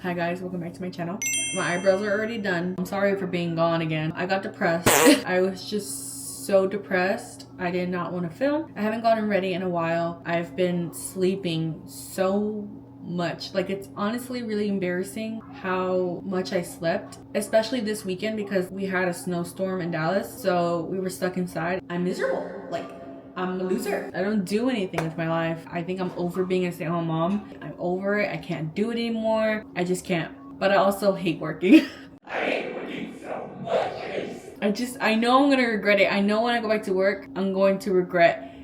Hi guys, welcome back to my channel. My eyebrows are already done. I'm sorry for being gone again. I got depressed. I was just so depressed. I did not want to film. I haven't gotten ready in a while. I've been sleeping so much. Like, it's honestly really embarrassing how much I slept, especially this weekend because we had a snowstorm in Dallas, so we were stuck inside. I'm miserable. Like, I'm a loser. I don't do anything with my life. I think I'm over being a stay-at-home mom. I'm over it. I can't do it anymore. I just can't. But I also hate working. I hate working so much. I know I'm gonna regret it. I know when I go back to work, I'm going to regret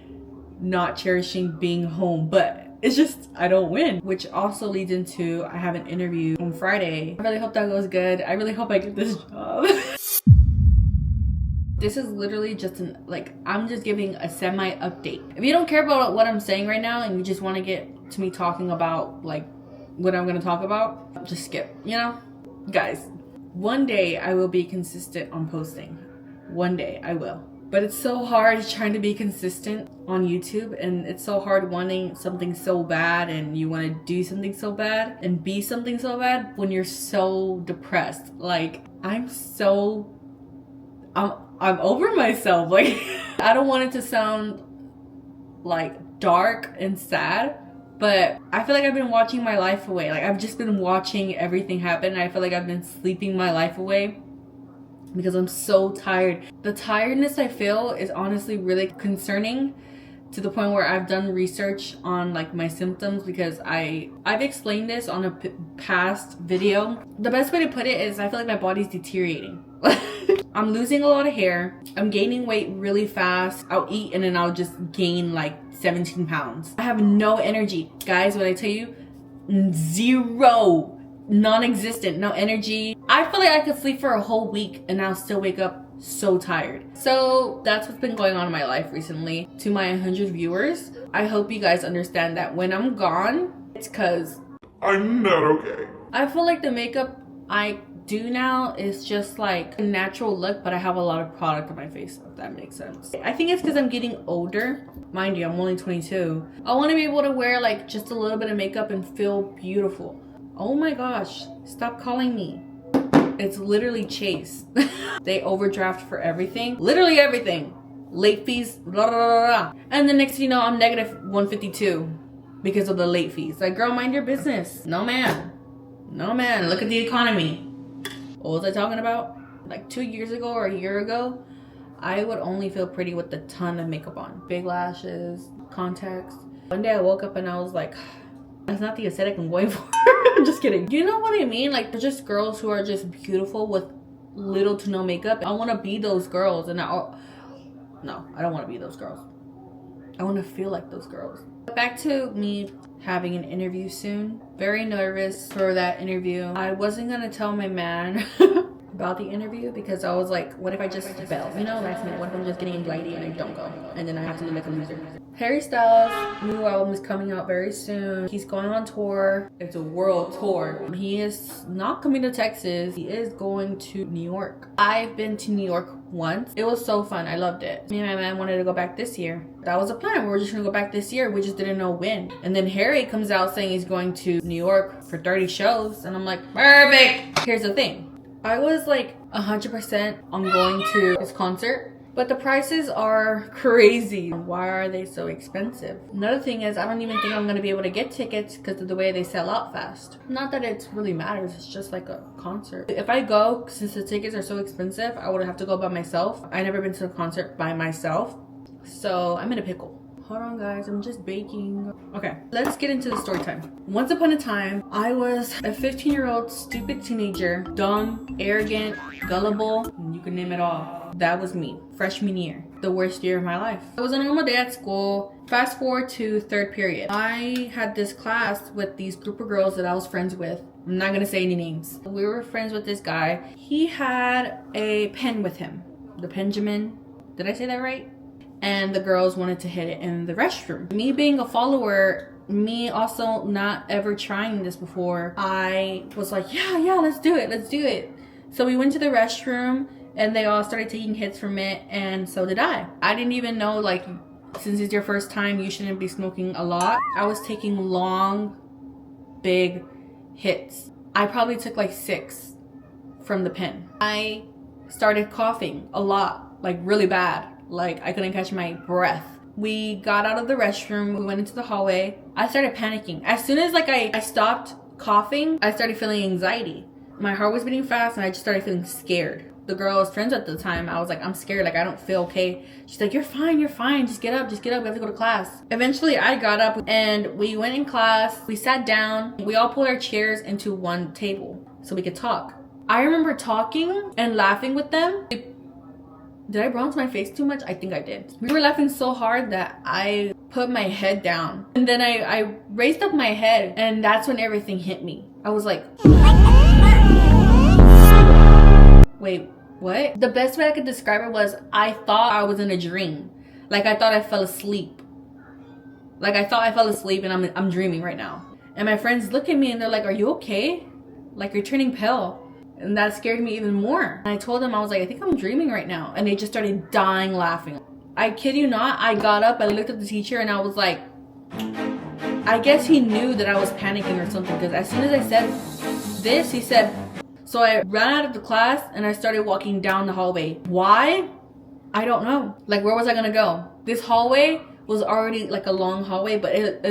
not cherishing being home. But it's just, I don't win. Which also leads into, I have an interview on Friday. I really hope that goes good. I really hope I get this job. This is literally just I'm just giving a semi update. If you don't care about what I'm saying right now and you just want to get to me talking about like what I'm going to talk about, just skip, you know? Guys, one day I will be consistent on posting. One day I will. But it's so hard trying to be consistent on YouTube, and it's so hard wanting something so bad and you want to do something so bad and be something so bad when you're so depressed. Like, I'm over myself. Like, I don't want it to sound like dark and sad, but I feel like I've been watching my life away. Like, I've just been watching everything happen, and I feel like I've been sleeping my life away because I'm so tired. The tiredness I feel is honestly really concerning, to the point where I've done research on like my symptoms, because I've explained this on a past video. The best way to put it is I feel like my body's deteriorating. I'm losing a lot of hair. I'm gaining weight really fast. I'll eat and then I'll just gain like 17 pounds. I have no energy. Guys, when I tell you, zero, non-existent, no energy. I feel like I could sleep for a whole week and I'll still wake up so tired. So that's what's been going on in my life recently. To my 100 viewers, I hope you guys understand that when I'm gone, it's because I'm not okay. I feel like the makeup I do now is just like a natural look, but I have a lot of product on my face, if that makes sense. I think it's because I'm getting older. Mind you, I'm only 22. I want to be able to wear like just a little bit of makeup and feel beautiful. Oh my gosh, stop calling me. It's literally Chase. They overdraft for everything. Literally everything. Late fees, blah, blah, blah, blah. And the next thing you know, I'm negative 152 because of the late fees. Like, girl, mind your business. No, man. No, man. Look at the economy. What was I talking about? Like 2 years ago or a year ago, I would only feel pretty with a ton of makeup on. Big lashes, contacts. One day I woke up and I was like, that's not the aesthetic I'm going for. I'm just kidding. You know what I mean? Like, they're just girls who are just beautiful with little to no makeup. I want to be those girls, and no, I don't want to be those girls. I want to feel like those girls. Back to me having an interview soon. Very nervous for that interview. I wasn't gonna tell my man about the interview because I was like, what if I just fail? You know, last minute, what if I'm just getting anxiety and I don't go? And then I have to look like a loser. Harry Styles' new album is coming out very soon. He's going on tour. It's a world tour. He is not coming to Texas. He is going to New York. I've been to New York once. It was so fun. I loved it. Me and my man wanted to go back this year. That was the plan. We were just gonna go back this year. We just didn't know when. And then Harry comes out saying he's going to New York for 30 shows. And I'm like, perfect. Here's the thing. I was like 100% on going to his concert, but the prices are crazy. Why are they so expensive? Another thing is, I don't even think I'm gonna be able to get tickets because of the way they sell out fast. Not that it really matters, it's just like a concert. If I go, since the tickets are so expensive, I would have to go by myself. I've never been to a concert by myself, so I'm in a pickle. Hold on guys, I'm just baking. Okay, let's get into the story time. Once upon a time, I was a 15-year-old stupid teenager, dumb, arrogant, gullible, you can name it all. That was me, freshman year, the worst year of my life. I was on a normal day at school. Fast forward to third period. I had this class with these group of girls that I was friends with. I'm not gonna say any names. We were friends with this guy. He had a pen with him, the Benjamin. Did I say that right? And the girls wanted to hit it in the restroom. Me being a follower, me also not ever trying this before, I was like, yeah, let's do it. So we went to the restroom and they all started taking hits from it, and so did I. I didn't even know, like, since it's your first time, you shouldn't be smoking a lot. I was taking long, big hits I probably took like 6 from the pen. I started coughing a lot, like really bad. Like I couldn't catch my breath. We got out of the restroom, we went into the hallway. I started panicking. As soon as like I stopped coughing, I started feeling anxiety. My heart was beating fast and I just started feeling scared. The girl I was friends at the time, I was like, I'm scared, like I don't feel okay. She's like, you're fine, just get up, we have to go to class. Eventually I got up and we went in class, we sat down, we all pulled our chairs into one table so we could talk. I remember talking and laughing with them. Did I bronze my face too much? I think I did. We were laughing so hard that I put my head down. And then I raised up my head and that's when everything hit me. I was like, wait, what? The best way I could describe it was I thought I was in a dream. Like I thought I fell asleep. Like I thought I fell asleep and I'm dreaming right now. And my friends look at me and they're like, are you okay? Like you're turning pale. And that scared me even more. And I told them, I was like, I think I'm dreaming right now. And they just started dying laughing. I kid you not, I got up, I looked at the teacher and I was like, I guess he knew that I was panicking or something. Because as soon as I said this, he said, so I ran out of the class and I started walking down the hallway. Why? I don't know. Like, where was I gonna go? This hallway was already like a long hallway, but it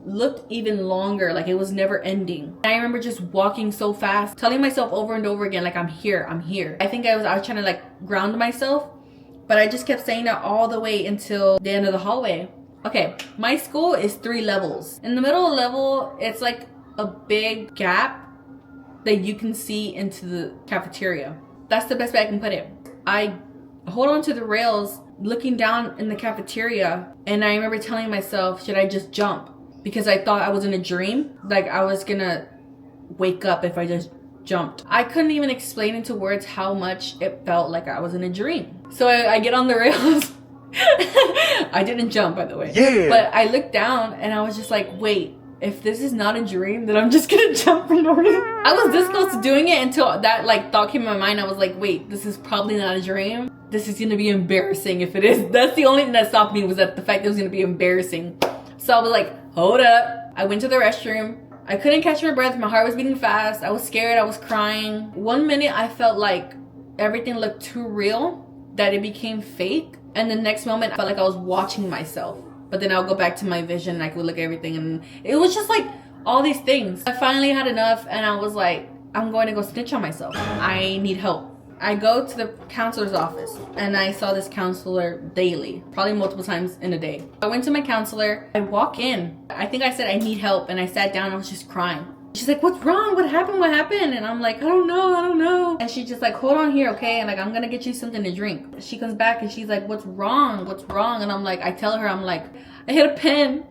looked even longer, like it was never ending. I remember just walking so fast, telling myself over and over again, like I'm here. I think I was trying to like ground myself, but I just kept saying that all the way until the end of the hallway. Okay, my school is 3 levels. In the middle level, it's like a big gap that you can see into the cafeteria. That's the best way I can put it. I hold on to the rails looking down in the cafeteria, and I remember telling myself, should I just jump? Because I thought I was in a dream, like I was gonna wake up if I just jumped. I couldn't even explain into words how much it felt like I was in a dream. So I get on the rails. I didn't jump, by the way. Yeah. But I looked down and I was just like, wait, if this is not a dream, then I'm just gonna jump for no reason. I was this close to doing it until that like thought came in my mind. I was like, wait, this is probably not a dream. This is gonna be embarrassing if it is. That's the only thing that stopped me, was that the fact that it was gonna be embarrassing. So I was like, hold up. I went to the restroom. I couldn't catch my breath. My heart was beating fast. I was scared. I was crying. 1 minute I felt like everything looked too real, that it became fake. And the next moment I felt like I was watching myself. But then I'll go back to my vision and I could look at everything, and it was just like all these things. I finally had enough and I was like, I'm going to go snitch on myself. I need help. I go to the counselor's office and I saw this counselor daily, probably multiple times in a day. I went to my counselor. I walk in. I think I said I need help, and I sat down and I was just crying. She's like, what's wrong? What happened? And I'm like, I don't know. And she's just like, hold on here, okay? And like, I'm gonna get you something to drink. She comes back and she's like, what's wrong? And I'm like, I tell her, I'm like, I hit a pen.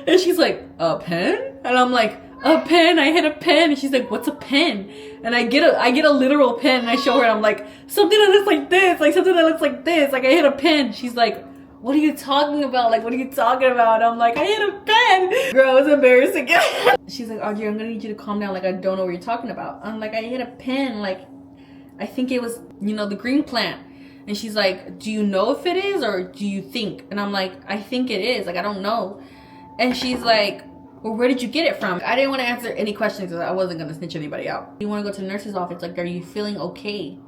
And she's like, a pen? And I'm like, a pen, I hit a pen. And she's like, what's a pen? And I get a literal pen and I show her and I'm like, something that looks like this, like something that looks like this. Like I hit a pen. She's like, what are you talking about? Like, what are you talking about? I'm like, I hit a pen. Girl, it was embarrassing. She's like, Audrey, I'm gonna need you to calm down. Like, I don't know what you're talking about. I'm like, I hit a pen. Like, I think it was, the green plant. And she's like, do you know if it is or do you think? And I'm like, I think it is. Like, I don't know. And she's like, well, where did you get it from? I didn't want to answer any questions because I wasn't gonna snitch anybody out. You want to go to the nurse's office? Like, are you feeling okay?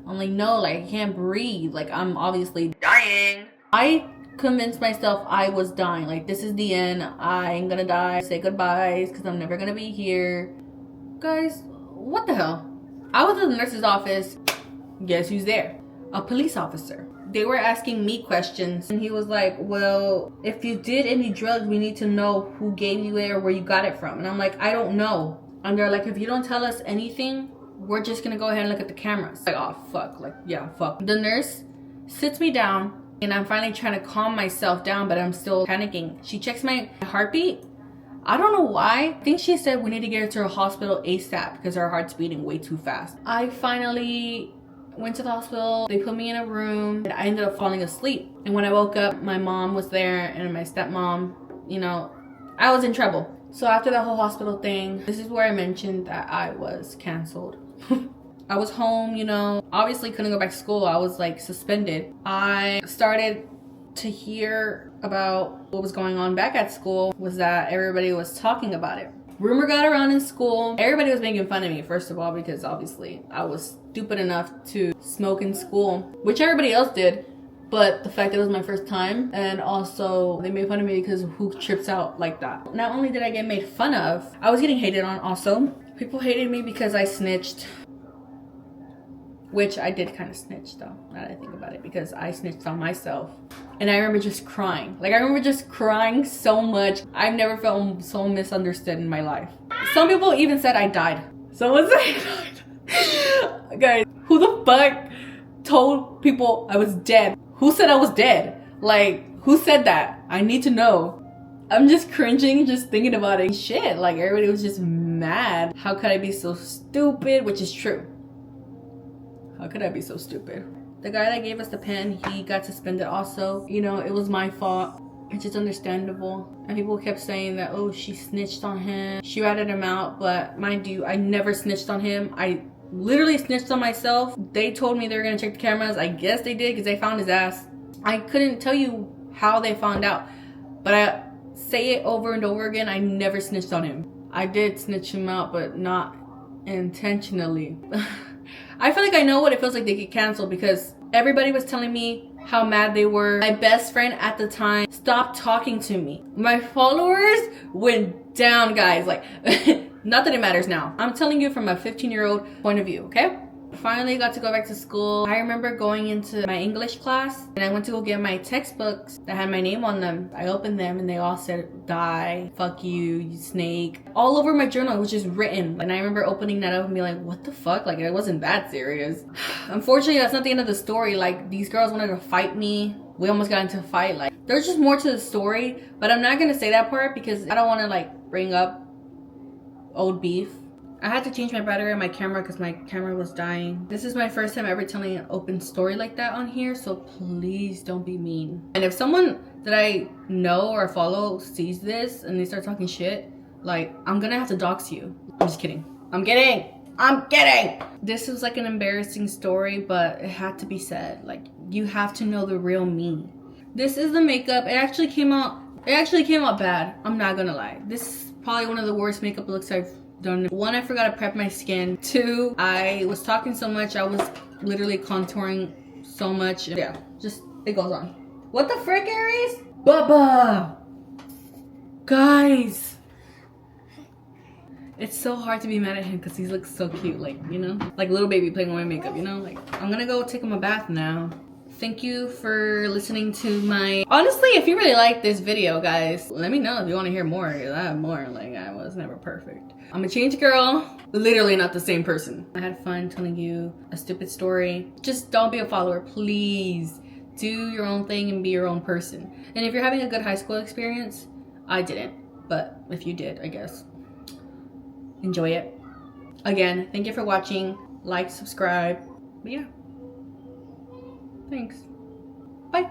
I'm like, no, like, I can't breathe. Like, I'm obviously dying. I convinced myself I was dying. Like, this is the end. I'm gonna die. Say goodbyes because I'm never gonna be here. Guys, what the hell? I was at the nurse's office. Guess who's there? A police officer. They were asking me questions and he was like, well, if you did any drugs, we need to know who gave you it or where you got it from. And I'm like, I don't know. And they're like, if you don't tell us anything, we're just gonna go ahead and look at the cameras. Like, oh fuck, like, yeah, fuck. The nurse sits me down and I'm finally trying to calm myself down, but I'm still panicking. She checks my heartbeat. I don't know why. I think she said we need to get her to a hospital ASAP because her heart's beating way too fast. I finally went to the hospital. They put me in a room and I ended up falling asleep. And when I woke up, my mom was there and my stepmom, I was in trouble. So after the whole hospital thing, this is where I mentioned that I was canceled. I was home, obviously couldn't go back to school. I was like suspended. I started to hear about what was going on back at school, was that everybody was talking about it. Rumor got around in school. Everybody was making fun of me, first of all, because obviously I was stupid enough to smoke in school, which everybody else did. But the fact that it was my first time, and also they made fun of me because who trips out like that? Not only did I get made fun of, I was getting hated on also. People hated me because I snitched. Which I did kind of snitch though, now that I think about it, because I snitched on myself. And I remember just crying. Like, I remember just crying so much. I've never felt so misunderstood in my life. Some people even said I died. Someone said I died. Guys, who the fuck told people I was dead? Who said I was dead? Like, who said that? I need to know. I'm just cringing just thinking about it. Shit, like, everybody was just mad. How could I be so stupid? Which is true. How could I be so stupid? The guy that gave us the pen, he got suspended also. You know, it was my fault. It's just understandable. And people kept saying that, oh, she snitched on him. She ratted him out. But mind you, I never snitched on him. I literally snitched on myself. They told me they were going to check the cameras. I guess they did because they found his ass. I couldn't tell you how they found out. But I say it over and over again. I never snitched on him. I did snitch him out, but not intentionally. I feel like I know what it feels like to get canceled because everybody was telling me how mad they were. My best friend at the time stopped talking to me. My followers went down, guys. Like, not that it matters now. I'm telling you from a 15-year-old point of view, okay? Finally got to go back to school. I remember going into my English class and I went to go get my textbooks that had my name on them. I opened them and they all said, die, fuck you, you snake. All over my journal, it was just written. And I remember opening that up and being like, what the fuck? Like, it wasn't that serious. Unfortunately, that's not the end of the story. Like, these girls wanted to fight me. We almost got into a fight. Like, there's just more to the story, but I'm not gonna say that part because I don't want to like bring up old beef. I had to change my battery on my camera because my camera was dying. This is my first time ever telling an open story like that on here, so please don't be mean. And if someone that I know or follow sees this and they start talking shit, like, I'm gonna have to dox you. I'm just kidding. I'm kidding. I'm kidding. This was like an embarrassing story, but it had to be said. Like, you have to know the real me. This is the makeup. It actually came out bad. I'm not gonna lie. This is probably one of the worst makeup looks I've done. One, I forgot to prep my skin. Two, I was talking so much, I was literally contouring so much. Yeah, just, it goes on. What the frick, Aries? Bubba! Guys! It's so hard to be mad at him because he looks so cute, like, you know? Like little baby playing with my makeup, you know? Like, I'm gonna go take him a bath now. Thank you for listening to my... Honestly, if you really like this video, guys, let me know if you want to hear more. Because I have more. Like, I was never perfect. I'm a changed girl. Literally not the same person. I had fun telling you a stupid story. Just don't be a follower, please. Do your own thing and be your own person. And if you're having a good high school experience, I didn't. But if you did, I guess, enjoy it. Again, thank you for watching. Like, subscribe. But yeah. Thanks. Bye.